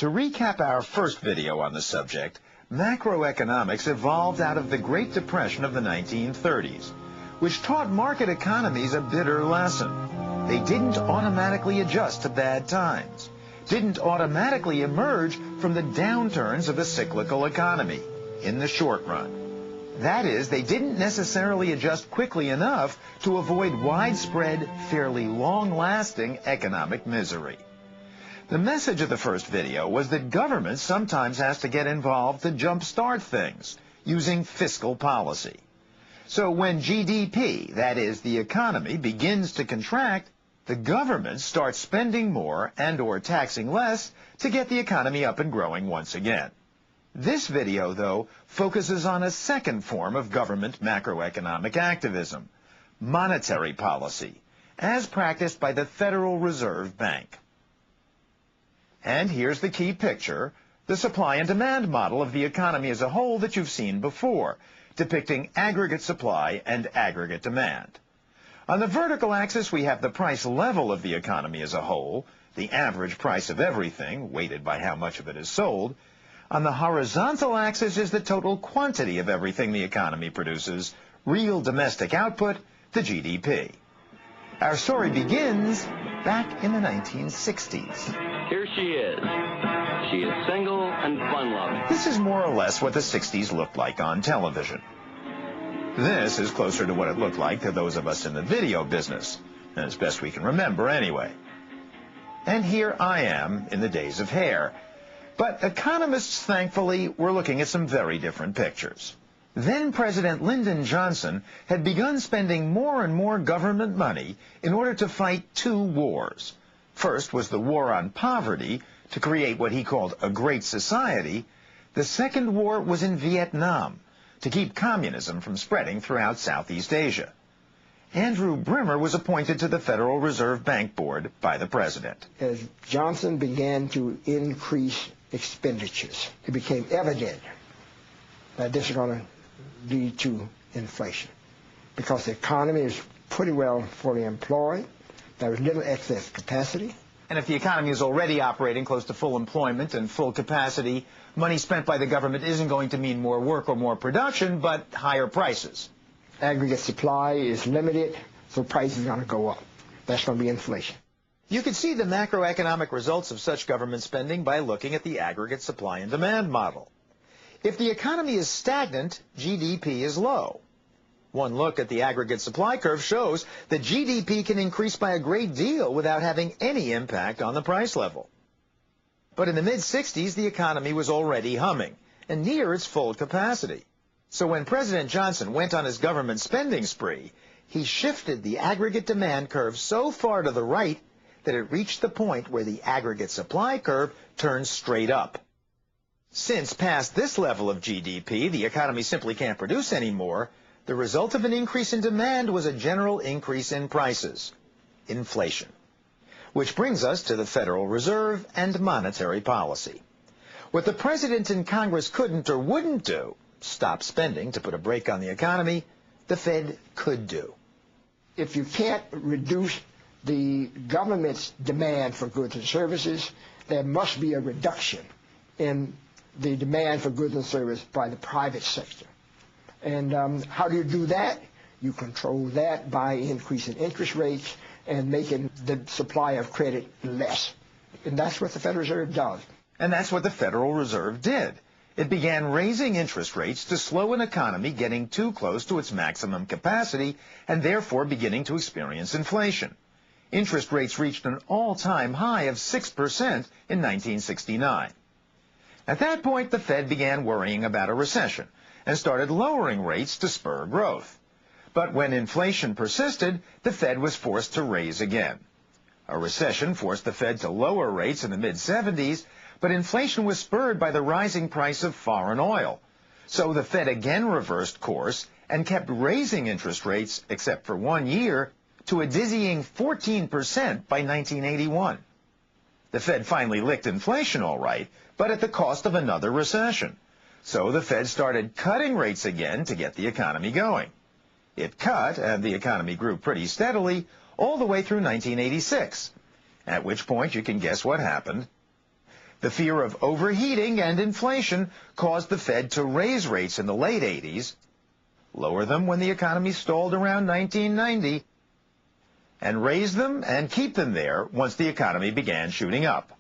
To recap our first video on the subject, macroeconomics evolved out of the Great Depression of the 1930s, which taught market economies a bitter lesson. They didn't automatically adjust to bad times, didn't automatically emerge from the downturns of a cyclical economy in the short run. That is, they didn't necessarily adjust quickly enough to avoid widespread, fairly long-lasting economic misery. The message of the first video was that government sometimes has to get involved to jumpstart things using fiscal policy. So when GDP, that is, the economy, begins to contract, the government starts spending more and/or taxing less to get the economy up and growing once again. This video, though, focuses on a second form of government macroeconomic activism, monetary policy, as practiced by the Federal Reserve Bank. And here's the key picture, the supply and demand model of the economy as a whole that you've seen before, depicting aggregate supply and aggregate demand. On the vertical axis, we have the price level of the economy as a whole, the average price of everything, weighted by how much of it is sold. On the horizontal axis is the total quantity of everything the economy produces, real domestic output, the GDP. Our story begins back in the 1960s. Here she is. She is single and fun-loving. This is more or less what the 60s looked like on television. This is closer to what it looked like to those of us in the video business, as best we can remember anyway. And here I am in the days of hair. But economists, thankfully, were looking at some very different pictures. Then President Lyndon Johnson had begun spending more and more government money in order to fight two wars. First was the war on poverty to create what he called a great society. The second war was in Vietnam to keep communism from spreading throughout Southeast Asia. Andrew Brimmer was appointed to the Federal Reserve Bank Board by the president. As Johnson began to increase expenditures, it became evident that this is going to lead to inflation because the economy is pretty well fully employed. There is little excess capacity. And if the economy is already operating close to full employment and full capacity, money spent by the government isn't going to mean more work or more production, but higher prices. Aggregate supply is limited, so prices are going to go up. That's going to be inflation. You can see the macroeconomic results of such government spending by looking at the aggregate supply and demand model. If the economy is stagnant, GDP is low. One look at the aggregate supply curve shows that GDP can increase by a great deal without having any impact on the price level. But in the mid-60s, the economy was already humming and near its full capacity. So when President Johnson went on his government spending spree, he shifted the aggregate demand curve so far to the right that it reached the point where the aggregate supply curve turns straight up. Since past this level of GDP, the economy simply can't produce anymore, the result of an increase in demand was a general increase in prices, inflation. Which brings us to the Federal Reserve and monetary policy. What the President and Congress couldn't or wouldn't do, stop spending to put a brake on the economy, the Fed could do. If you can't reduce the government's demand for goods and services, there must be a reduction in the demand for goods and services by the private sector. And how do you do that? You control that by increasing interest rates and making the supply of credit less. And that's what the Federal Reserve does. And that's what the Federal Reserve did. It began raising interest rates to slow an economy getting too close to its maximum capacity and therefore beginning to experience inflation. Interest rates reached an all-time high of 6% in 1969. At that point, the Fed began worrying about a recession and started lowering rates to spur growth. But when inflation persisted, the Fed was forced to raise again. A recession forced the Fed to lower rates in the mid-70s, but inflation was spurred by the rising price of foreign oil. So the Fed again reversed course and kept raising interest rates, except for 1 year, to a dizzying 14% by 1981. The Fed finally licked inflation all right, but at the cost of another recession. So the Fed started cutting rates again to get the economy going. It cut, and the economy grew pretty steadily, all the way through 1986, at which point you can guess what happened. The fear of overheating and inflation caused the Fed to raise rates in the late 80s, lower them when the economy stalled around 1990, and raise them and keep them there once the economy began shooting up.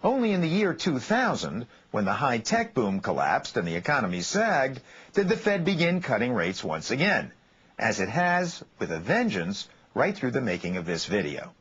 Only in the year 2000, when the high-tech boom collapsed and the economy sagged, did the Fed begin cutting rates once again, as it has, with a vengeance, right through the making of this video.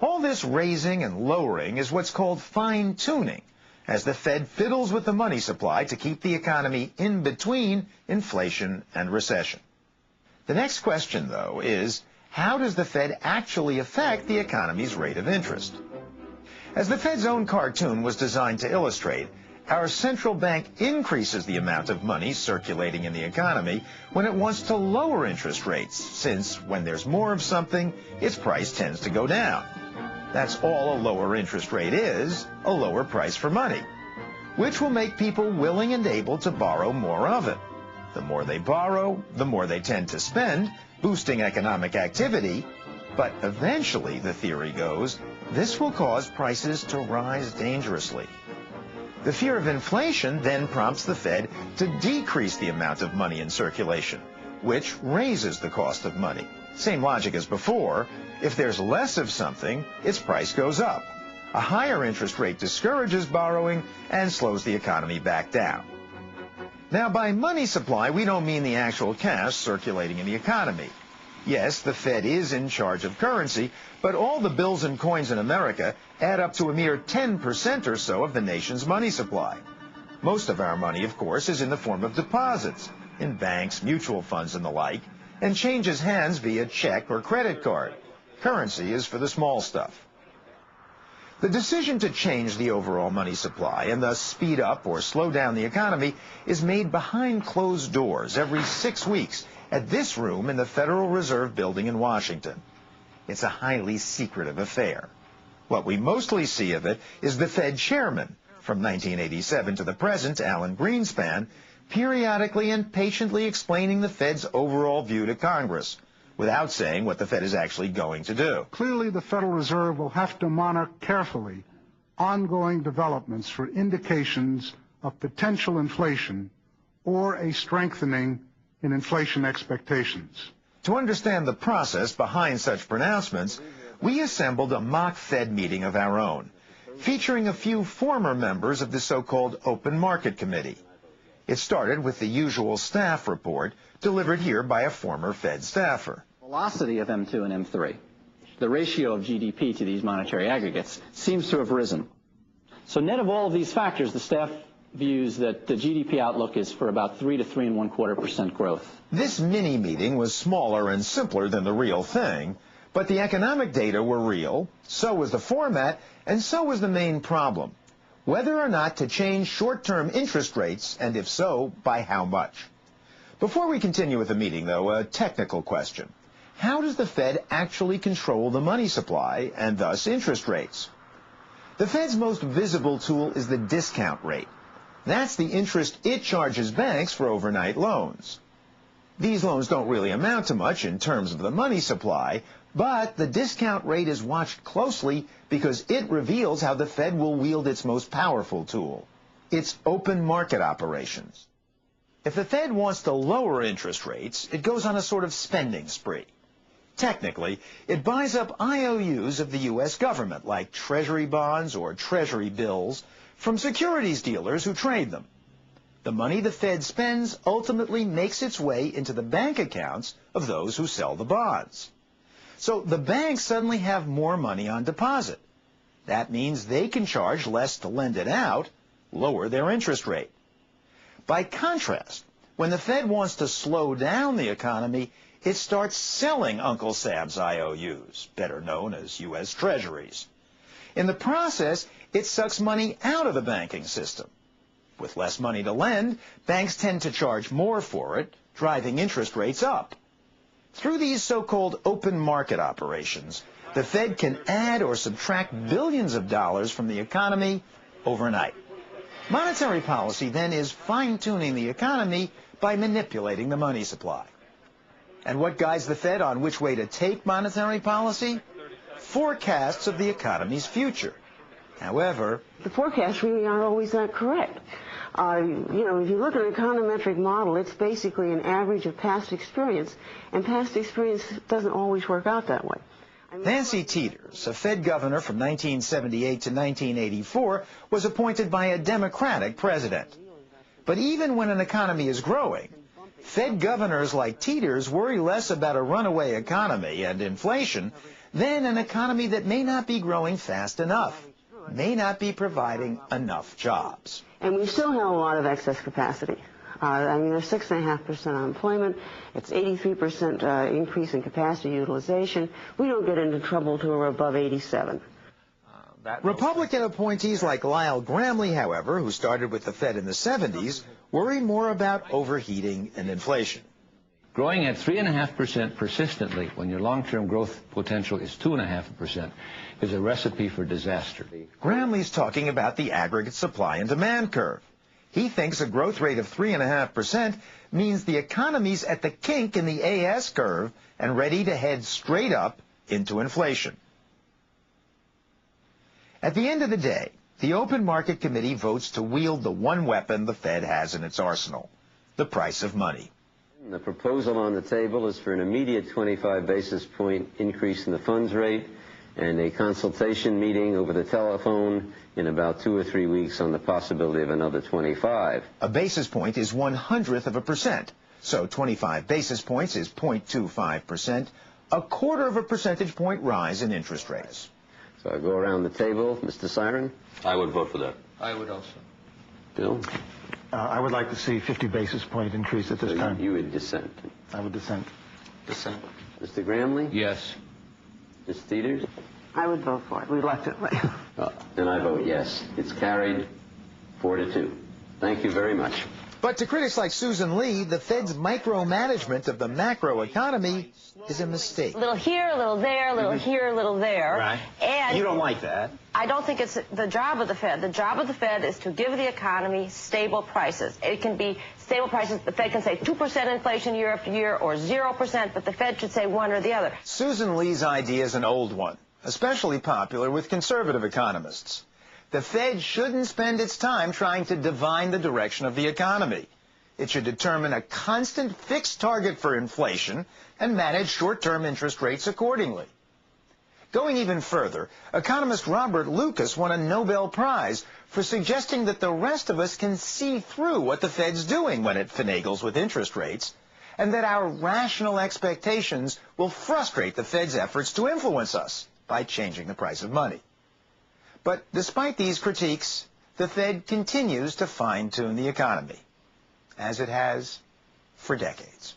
All this raising and lowering is what's called fine-tuning, as the Fed fiddles with the money supply to keep the economy in between inflation and recession. The next question, though, is how does the Fed actually affect the economy's rate of interest? As the Fed's own cartoon was designed to illustrate, our central bank increases the amount of money circulating in the economy when it wants to lower interest rates, since when there's more of something, its price tends to go down. That's all a lower interest rate is, a lower price for money, which will make people willing and able to borrow more of it. The more they borrow, the more they tend to spend, boosting economic activity. But eventually, the theory goes, this will cause prices to rise dangerously. The fear of inflation then prompts the Fed to decrease the amount of money in circulation, which raises the cost of money. Same logic as before. If there's less of something, its price goes up. A higher interest rate discourages borrowing and slows the economy back down. Now, by money supply, we don't mean the actual cash circulating in the economy. Yes, the Fed is in charge of currency, but all the bills and coins in America add up to a mere 10% or so of the nation's money supply. Most of our money, of course, is in the form of deposits, in banks, mutual funds, and the like, and changes hands via check or credit card. Currency is for the small stuff. The decision to change the overall money supply and thus speed up or slow down the economy is made behind closed doors every 6 weeks at this room in the Federal Reserve Building in Washington. It's a highly secretive affair. What we mostly see of it is the Fed chairman, from 1987 to the present, Alan Greenspan, periodically and patiently explaining the Fed's overall view to Congress, without saying what the Fed is actually going to do. Clearly, the Federal Reserve will have to monitor carefully ongoing developments for indications of potential inflation or a strengthening in inflation expectations. To understand the process behind such pronouncements, we assembled a mock Fed meeting of our own, featuring a few former members of the so-called Open Market Committee. It started with the usual staff report delivered here by a former Fed staffer. Velocity of M2 and M3, the ratio of GDP to these monetary aggregates, seems to have risen. So net of all of these factors, the staff views that the GDP outlook is for about 3 to 3.25% growth. This mini-meeting was smaller and simpler than the real thing, but the economic data were real, so was the format, and so was the main problem: whether or not to change short-term interest rates, and if so, by how much. Before we continue with the meeting, though, a technical question. How does the Fed actually control the money supply and thus interest rates? The Fed's most visible tool is the discount rate. That's the interest it charges banks for overnight loans. These loans don't really amount to much in terms of the money supply, but the discount rate is watched closely because it reveals how the Fed will wield its most powerful tool, its open market operations. If the Fed wants to lower interest rates, it goes on a sort of spending spree. Technically, it buys up IOUs of the U.S. government, like Treasury bonds or Treasury bills, from securities dealers who trade them. The money the Fed spends ultimately makes its way into the bank accounts of those who sell the bonds. So the banks suddenly have more money on deposit. That means they can charge less to lend it out, lower their interest rate. By contrast, when the Fed wants to slow down the economy, it starts selling Uncle Sam's IOUs, better known as U.S. Treasuries. In the process, it sucks money out of the banking system. With less money to lend, banks tend to charge more for it, driving interest rates up. Through these so-called open market operations, the Fed can add or subtract billions of dollars from the economy overnight. Monetary policy, then, is fine-tuning the economy by manipulating the money supply. And what guides the Fed on which way to take monetary policy? Forecasts of the economy's future. However, the forecasts really aren't always that correct. If you look at an econometric model, it's basically an average of past experience, and past experience doesn't always work out that way. Nancy Teeters, a Fed governor from 1978 to 1984, was appointed by a Democratic president. But even when an economy is growing, Fed governors like Teeters worry less about a runaway economy and inflation than an economy that may not be growing fast enough, may not be providing enough jobs. And we still have a lot of excess capacity. There's 6.5% unemployment. It's 83% increase in capacity utilization. We don't get into trouble till we're above 87. Republican appointees like Lyle Gramley, however, who started with the Fed in the 70s, worry more about overheating and inflation. Growing at 3.5% persistently when your long-term growth potential is 2.5% is a recipe for disaster. Gramley's talking about the aggregate supply and demand curve. He thinks a growth rate of 3.5% means the economy's at the kink in the AS curve and ready to head straight up into inflation. At the end of the day, the Open Market Committee votes to wield the one weapon the Fed has in its arsenal, the price of money. The proposal on the table is for an immediate 25 basis point increase in the funds rate and a consultation meeting over the telephone in about 2 or 3 weeks on the possibility of another 25. A basis point is 1/100%, so 25 basis points is 0.25%, a 1/4 percentage point rise in interest rates. So I'll go around the table. Mr. Siren? I would vote for that. I would also. Bill? I would like to see 50 basis point increase at this time. You would dissent? I would dissent. Dissent. Mr. Gramley? Yes. Ms. Teeters? I would vote for it, reluctantly. Then I vote yes. It's carried 4-2. Thank you very much. But to critics like Susan Lee, the Fed's micromanagement of the macroeconomy is a mistake. A little here, a little there, a little here, a little there. Right. And you don't like that? I don't think it's the job of the Fed. The job of the Fed is to give the economy stable prices. It can be stable prices. The Fed can say 2% inflation year after year or 0%, but the Fed should say one or the other. Susan Lee's idea is an old one, especially popular with conservative economists. The Fed shouldn't spend its time trying to divine the direction of the economy. It should determine a constant fixed target for inflation and manage short-term interest rates accordingly. Going even further, economist Robert Lucas won a Nobel Prize for suggesting that the rest of us can see through what the Fed's doing when it finagles with interest rates, and that our rational expectations will frustrate the Fed's efforts to influence us by changing the price of money. But despite these critiques, the Fed continues to fine-tune the economy, as it has for decades.